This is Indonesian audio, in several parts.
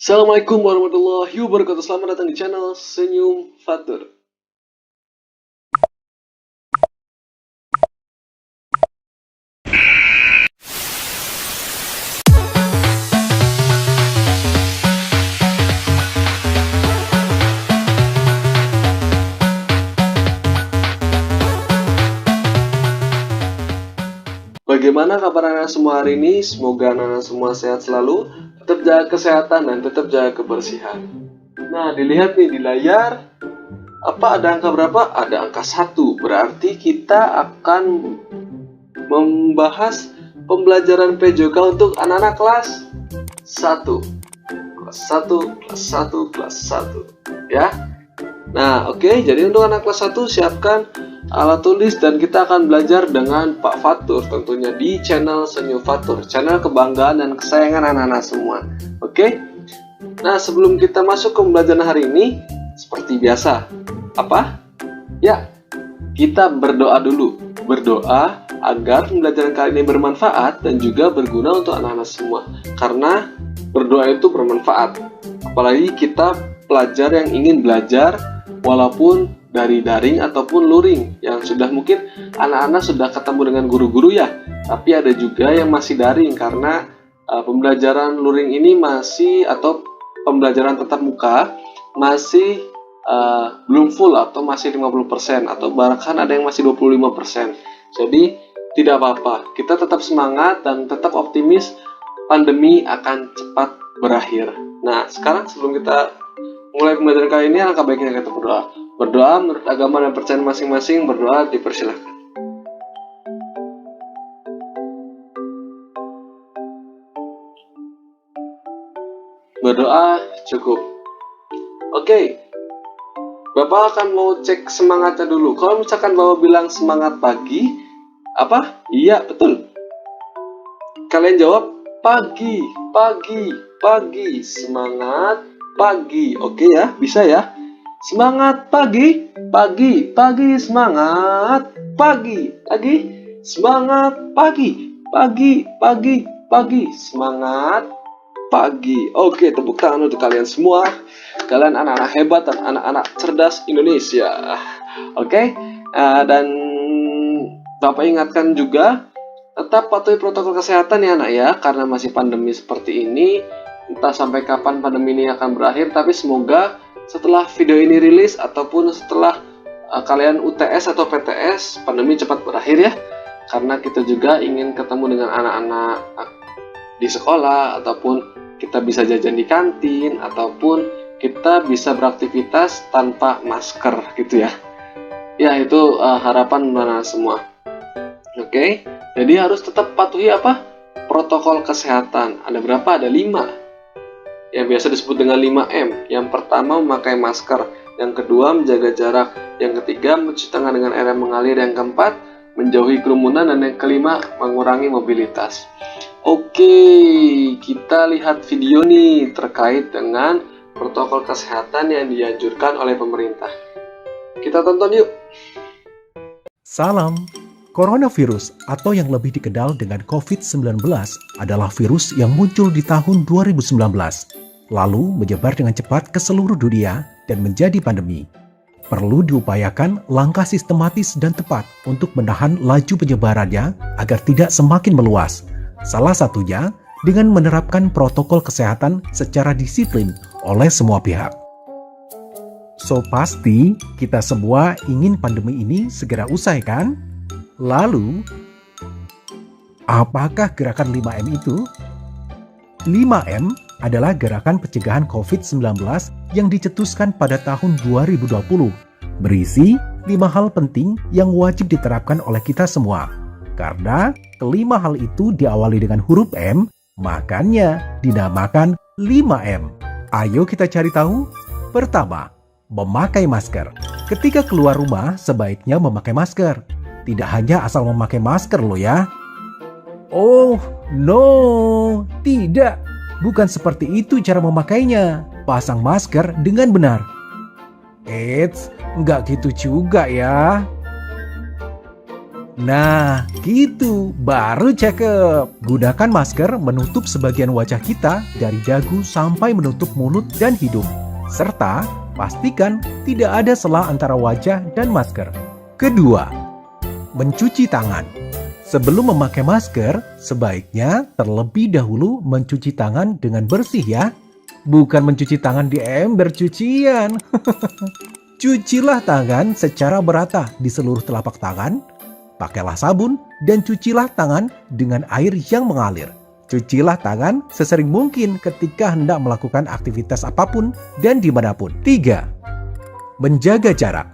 Assalamualaikum warahmatullahi wabarakatuh. Selamat datang di channel Senyum Fatur. Bagaimana kabar anak semua hari ini? Semoga anak semua sehat selalu, tetap jaga kesehatan dan tetap jaga kebersihan. Nah, dilihat nih di layar, ada angka berapa? Ada angka 1, berarti kita akan membahas pembelajaran PJOK untuk anak-anak kelas 1. Kelas 1, kelas 1, kelas 1. Ya. Nah, oke. Jadi untuk anak kelas 1 siapkan alat tulis dan kita akan belajar dengan Pak Fatur tentunya di channel Senyum Fatur, channel kebanggaan dan kesayangan anak-anak semua. Oke. Nah, sebelum kita masuk ke pembelajaran hari ini, seperti biasa, Ya, kita berdoa dulu. Berdoa agar pembelajaran kali ini bermanfaat dan juga berguna untuk anak-anak semua. Karena berdoa itu bermanfaat. Apalagi kita pelajar yang ingin belajar walaupun dari daring ataupun luring, yang sudah mungkin anak-anak sudah ketemu dengan guru-guru ya, tapi ada juga yang masih daring karena pembelajaran luring ini atau pembelajaran tatap muka masih belum full atau masih 50% atau bahkan ada yang masih 25%. Jadi tidak apa-apa, kita tetap semangat dan tetap optimis, pandemi akan cepat berakhir. Nah, sekarang sebelum kita mulai pembelajaran kali ini, alangkah baiknya kita berdoa. Berdoa menurut agama dan percayaan masing-masing, berdoa dipersilahkan. Berdoa cukup. Oke. Bapak akan mau cek semangatnya dulu. Kalau misalkan Bapak bilang semangat pagi, Iya, betul. Kalian jawab pagi, pagi, pagi. Semangat pagi. Oke ya, bisa ya. Semangat pagi, pagi, pagi, semangat pagi, pagi, semangat pagi, pagi, pagi, pagi, semangat pagi. Oke, tepuk tangan untuk kalian semua. Kalian anak-anak hebat dan anak-anak cerdas Indonesia. Oke, dan Bapak ingatkan juga tetap patuhi protokol kesehatan ya anak ya, karena masih pandemi seperti ini. Entah sampai kapan pandemi ini akan berakhir, tapi semoga setelah video ini rilis ataupun setelah kalian UTS atau PTS, pandemi cepat berakhir ya. Karena kita juga ingin ketemu dengan anak-anak di sekolah, ataupun kita bisa jajan di kantin, ataupun kita bisa beraktivitas tanpa masker gitu ya. Ya, itu harapan anak semua. Oke, jadi harus tetap patuhi protokol kesehatan. Ada berapa? Ada 5. Yang biasa disebut dengan 5M. Yang pertama, memakai masker. Yang kedua, menjaga jarak. Yang ketiga, mencuci tangan dengan air yang mengalir. Yang keempat, menjauhi kerumunan. Dan yang kelima, mengurangi mobilitas. Oke, kita lihat video nih terkait dengan protokol kesehatan yang dianjurkan oleh pemerintah. Kita tonton yuk. Salam. Coronavirus atau yang lebih dikenal dengan COVID-19 adalah virus yang muncul di tahun 2019, lalu menyebar dengan cepat ke seluruh dunia dan menjadi pandemi. Perlu diupayakan langkah sistematis dan tepat untuk menahan laju penyebarannya agar tidak semakin meluas. Salah satunya dengan menerapkan protokol kesehatan secara disiplin oleh semua pihak. So pasti kita semua ingin pandemi ini segera usai kan? Lalu, apakah gerakan 5M itu? 5M adalah gerakan pencegahan COVID-19 yang dicetuskan pada tahun 2020. Berisi 5 hal penting yang wajib diterapkan oleh kita semua. Karena kelima hal itu diawali dengan huruf M, makanya dinamakan 5M. Ayo kita cari tahu. Pertama, memakai masker. Ketika keluar rumah, sebaiknya memakai masker. Tidak hanya asal memakai masker loh ya. Oh, no, tidak. Bukan seperti itu cara memakainya. Pasang masker dengan benar. Eits, nggak gitu juga ya. Nah, gitu, baru cakep. Gunakan masker menutup sebagian wajah kita dari dagu sampai menutup mulut dan hidung. Serta pastikan tidak ada sela antara wajah dan masker. Kedua, mencuci tangan. Sebelum memakai masker, sebaiknya terlebih dahulu mencuci tangan dengan bersih ya. Bukan mencuci tangan di ember cucian. Cucilah tangan secara merata di seluruh telapak tangan. Pakailah sabun dan cucilah tangan dengan air yang mengalir. Cucilah tangan sesering mungkin ketika hendak melakukan aktivitas apapun dan dimanapun. 3. Menjaga jarak.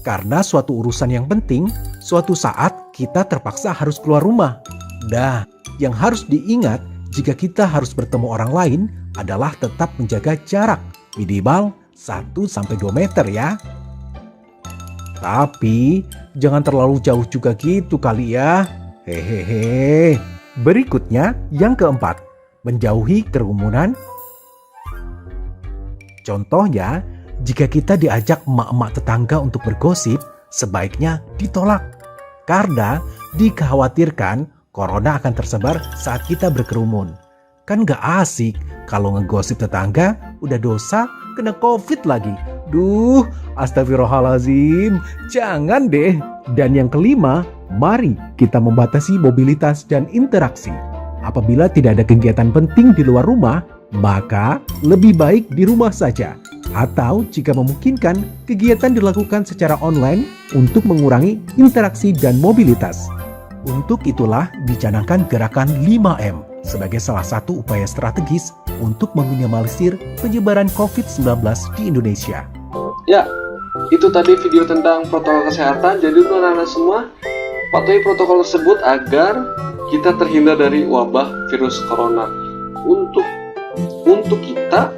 Karena suatu urusan yang penting, suatu saat kita terpaksa harus keluar rumah. Nah, yang harus diingat jika kita harus bertemu orang lain adalah tetap menjaga jarak minimal 1-2 meter ya. Tapi jangan terlalu jauh juga gitu kali ya. Hehehe. Berikutnya yang keempat, menjauhi kerumunan. Contohnya, jika kita diajak emak-emak tetangga untuk bergosip, sebaiknya ditolak. Karena dikhawatirkan corona akan tersebar saat kita berkerumun. Kan gak asik kalau ngegosip tetangga udah dosa kena COVID lagi. Duh, astagfirullahaladzim, jangan deh. Dan yang kelima, mari kita membatasi mobilitas dan interaksi. Apabila tidak ada kegiatan penting di luar rumah, maka lebih baik di rumah saja. Atau jika memungkinkan, kegiatan dilakukan secara online untuk mengurangi interaksi dan mobilitas. Untuk itulah dicanangkan gerakan 5M sebagai salah satu upaya strategis untuk meminimalisir penyebaran COVID-19 di Indonesia. Ya, itu tadi video tentang protokol kesehatan. Jadi untuk anak-anak semua, patuhi protokol tersebut agar kita terhindar dari wabah virus corona. Untuk kita,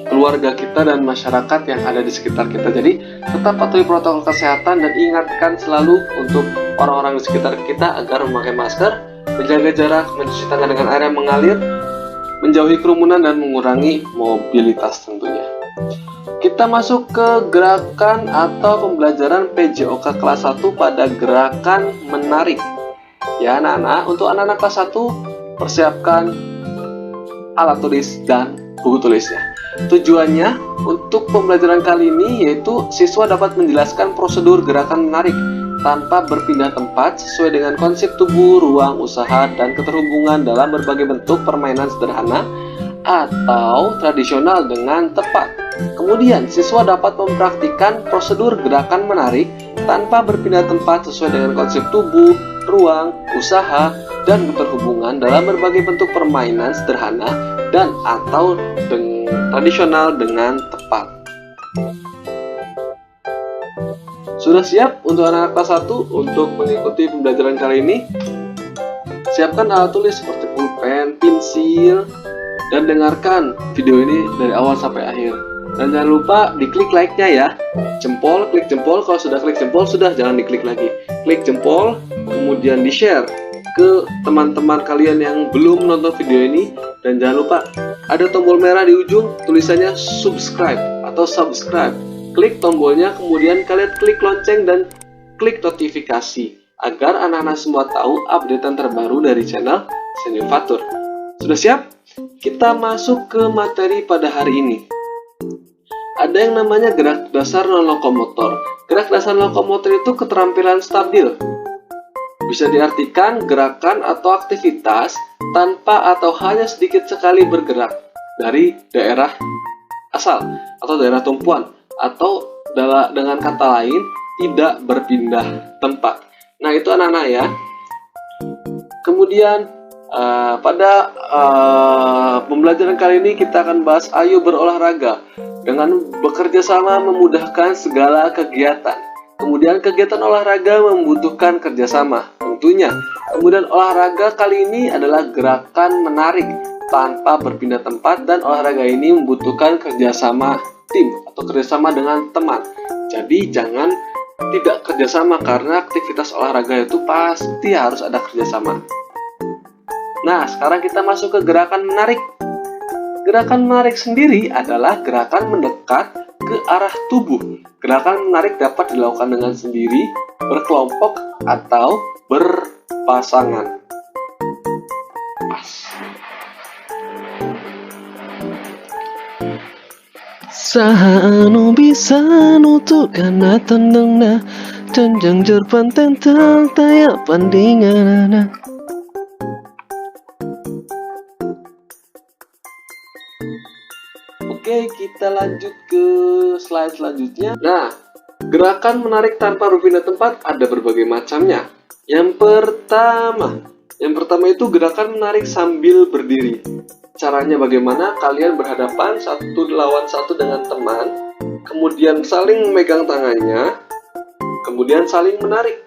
keluarga kita dan masyarakat yang ada di sekitar kita. Jadi tetap patuhi protokol kesehatan dan ingatkan selalu untuk orang-orang di sekitar kita agar memakai masker, menjaga jarak, mencuci tangan dengan air yang mengalir, menjauhi kerumunan dan mengurangi mobilitas tentunya. Kita masuk ke gerakan atau pembelajaran PJOK kelas 1 pada gerakan menarik. Ya anak-anak, untuk anak-anak kelas 1 persiapkan alat tulis dan buku tulisnya. Tujuannya untuk pembelajaran kali ini yaitu siswa dapat menjelaskan prosedur gerakan menarik tanpa berpindah tempat sesuai dengan konsep tubuh, ruang, usaha, dan keterhubungan dalam berbagai bentuk permainan sederhana atau tradisional dengan tepat. Kemudian, siswa dapat mempraktikkan prosedur gerakan menarik tanpa berpindah tempat sesuai dengan konsep tubuh, ruang, usaha, dan keterhubungan dalam berbagai bentuk permainan sederhana dan atau tradisional dengan tepat. Sudah siap untuk anak-anak kelas 1 untuk mengikuti pembelajaran kali ini? Siapkan alat tulis seperti pulpen, pensil, dan dengarkan video ini dari awal sampai akhir. Dan jangan lupa diklik like-nya ya. Jempol, klik jempol. Kalau sudah klik jempol, sudah jangan diklik lagi. Klik jempol, kemudian di-share ke teman-teman kalian yang belum nonton video ini. Dan jangan lupa ada tombol merah di ujung tulisannya subscribe atau subscribe. Klik tombolnya, kemudian kalian klik lonceng dan klik notifikasi agar anak-anak semua tahu updatean terbaru dari channel Senyum Fatur. Sudah siap? Kita masuk ke materi pada hari ini. Ada yang namanya gerak dasar non-lokomotor. Gerak dasar lokomotor itu keterampilan stabil. Bisa diartikan gerakan atau aktivitas tanpa atau hanya sedikit sekali bergerak dari daerah asal atau daerah tumpuan, atau dengan kata lain tidak berpindah tempat. Nah itu anak-anak ya. Kemudian pada pembelajaran kali ini kita akan bahas ayo berolahraga. Dengan bekerja sama memudahkan segala kegiatan. Kemudian kegiatan olahraga membutuhkan kerjasama tentunya. Kemudian olahraga kali ini adalah gerakan menarik tanpa berpindah tempat, dan olahraga ini membutuhkan kerjasama tim atau kerjasama dengan teman. Jadi jangan tidak kerjasama karena aktivitas olahraga itu pasti harus ada kerjasama. Nah sekarang kita masuk ke gerakan menarik. Gerakan menarik sendiri adalah gerakan mendekat ke arah tubuh. Gerakan menarik dapat dilakukan dengan sendiri, berkelompok, atau berpasangan. Saha anu bisa nuturkan tentang janjang jerpan tentang taya pandingan. Oke, kita lanjut ke slide selanjutnya. Nah, gerakan menarik tanpa berpindah tempat ada berbagai macamnya. Yang pertama itu gerakan menarik sambil berdiri. Caranya bagaimana? Kalian berhadapan satu lawan satu dengan teman, kemudian saling memegang tangannya, kemudian saling menarik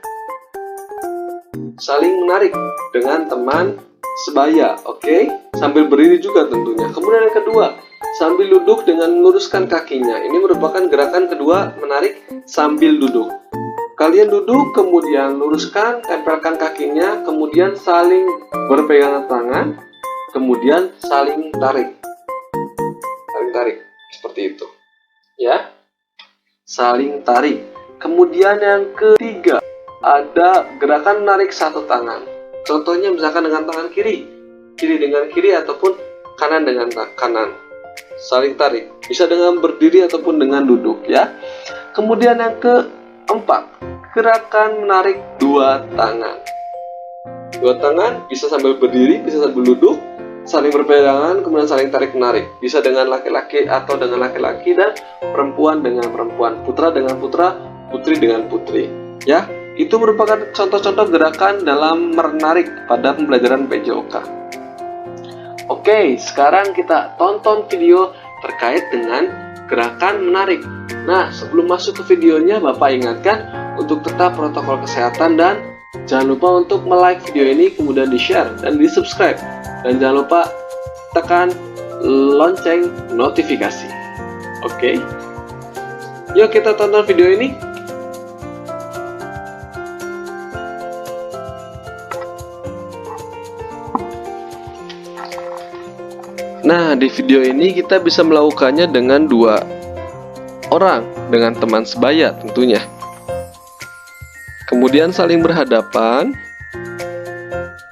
dengan teman sebaya, oke? Sambil berdiri juga tentunya. Kemudian yang kedua, sambil duduk dengan meluruskan kakinya. Ini merupakan gerakan kedua menarik sambil duduk. Kalian duduk, kemudian luruskan, tempelkan kakinya, kemudian saling berpegangan tangan, kemudian saling tarik. Seperti itu. Ya. Saling tarik. Kemudian yang ketiga, ada gerakan menarik satu tangan. Contohnya misalkan dengan tangan kiri dengan kiri ataupun kanan dengan kanan. Saling tarik. Bisa dengan berdiri ataupun dengan duduk ya. Kemudian yang keempat, gerakan menarik dua tangan. Dua tangan bisa sambil berdiri, bisa sambil duduk, saling berpegangan, kemudian saling tarik menarik. Bisa dengan laki-laki atau dengan laki-laki, dan perempuan dengan perempuan, putra dengan putra, putri dengan putri. Ya, itu merupakan contoh-contoh gerakan dalam menarik pada pembelajaran PJOK. Oke, sekarang kita tonton video terkait dengan gerakan menarik. Nah, sebelum masuk ke videonya, Bapak ingatkan untuk tetap protokol kesehatan dan jangan lupa untuk like video ini, kemudian di-share dan di-subscribe. Dan jangan lupa tekan lonceng notifikasi. Oke. Yuk kita tonton video ini. Nah, di video ini kita bisa melakukannya dengan dua orang, dengan teman sebaya tentunya. Kemudian saling berhadapan.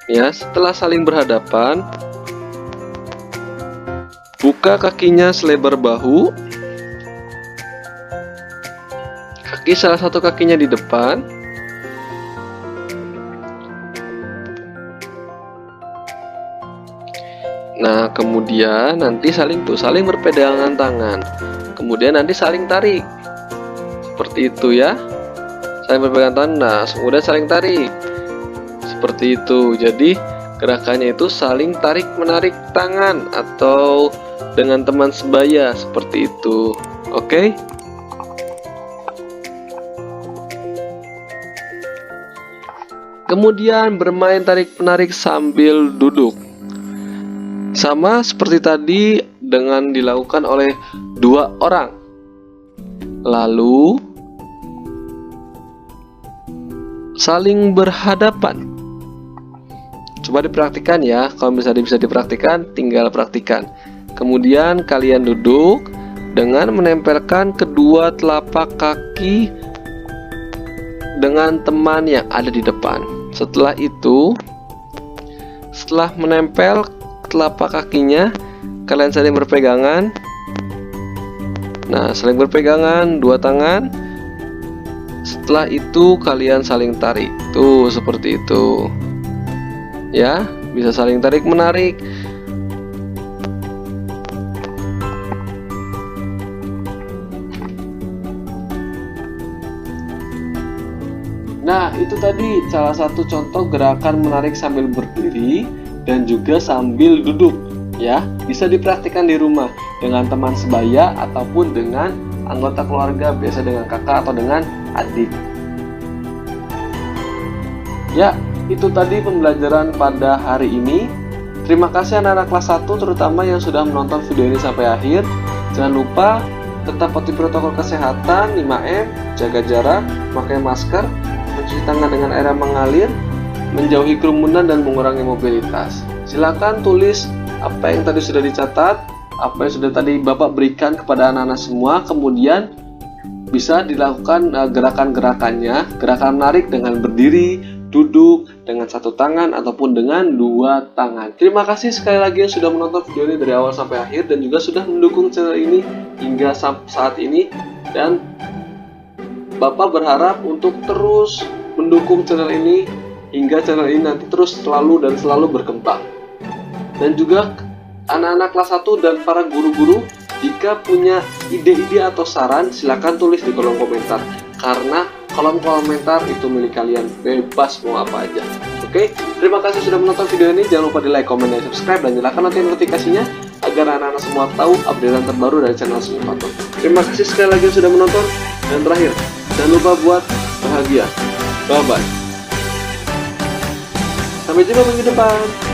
Ya, setelah saling berhadapan, buka kakinya selebar bahu. Salah satu kakinya di depan. Nah, kemudian nanti saling berpegangan tangan. Kemudian nanti saling tarik. Seperti itu ya. Saling berpegangan tangan, nah, kemudian saling tarik. Seperti itu. Jadi gerakannya itu saling tarik menarik tangan atau dengan teman sebaya, seperti itu. Oke. Kemudian bermain tarik menarik sambil duduk. Sama seperti tadi dengan dilakukan oleh dua orang. Lalu saling berhadapan. Coba dipraktikkan ya. Kalau bisa dipraktikkan, tinggal praktikkan. Kemudian kalian duduk dengan menempelkan kedua telapak kaki dengan teman yang ada di depan. Setelah itu, setelah menempel telapak kakinya, kalian saling berpegangan. Nah, saling berpegangan dua tangan. Setelah itu kalian saling tarik. Tuh, seperti itu. Ya, bisa saling tarik menarik. Nah, itu tadi salah satu contoh gerakan menarik sambil berdiri dan juga sambil duduk. Ya, bisa dipraktikkan di rumah dengan teman sebaya ataupun dengan anggota keluarga, biasa dengan kakak atau dengan adik. Ya, itu tadi pembelajaran pada hari ini. Terima kasih anak-anak kelas 1 terutama yang sudah menonton video ini sampai akhir. Jangan lupa tetap patuhi protokol kesehatan 5M, jaga jarak, pakai masker, mencuci tangan dengan air yang mengalir, menjauhi kerumunan dan mengurangi mobilitas. Silakan tulis apa yang tadi sudah dicatat apa yang sudah tadi Bapak berikan kepada anak-anak semua, kemudian bisa dilakukan gerakan-gerakannya, gerakan menarik dengan berdiri, duduk, dengan satu tangan ataupun dengan dua tangan. Terima kasih sekali lagi yang sudah menonton video ini dari awal sampai akhir dan juga sudah mendukung channel ini hingga saat ini, dan Bapak berharap untuk terus mendukung channel ini hingga channel ini nanti terus selalu berkembang. Dan juga anak-anak kelas 1 dan para guru-guru, jika punya ide-ide atau saran silakan tulis di kolom komentar, karena kolom komentar itu milik kalian, bebas mau apa aja. Oke, terima kasih sudah menonton video ini. Jangan lupa di like, komen, dan subscribe, dan nyalakan notifikasinya agar anak-anak semua tahu updatean terbaru dari channel Sinipator. Terima kasih sekali lagi sudah menonton, dan terakhir jangan lupa buat bahagia. Bye bye. Sampai jumpa minggu depan.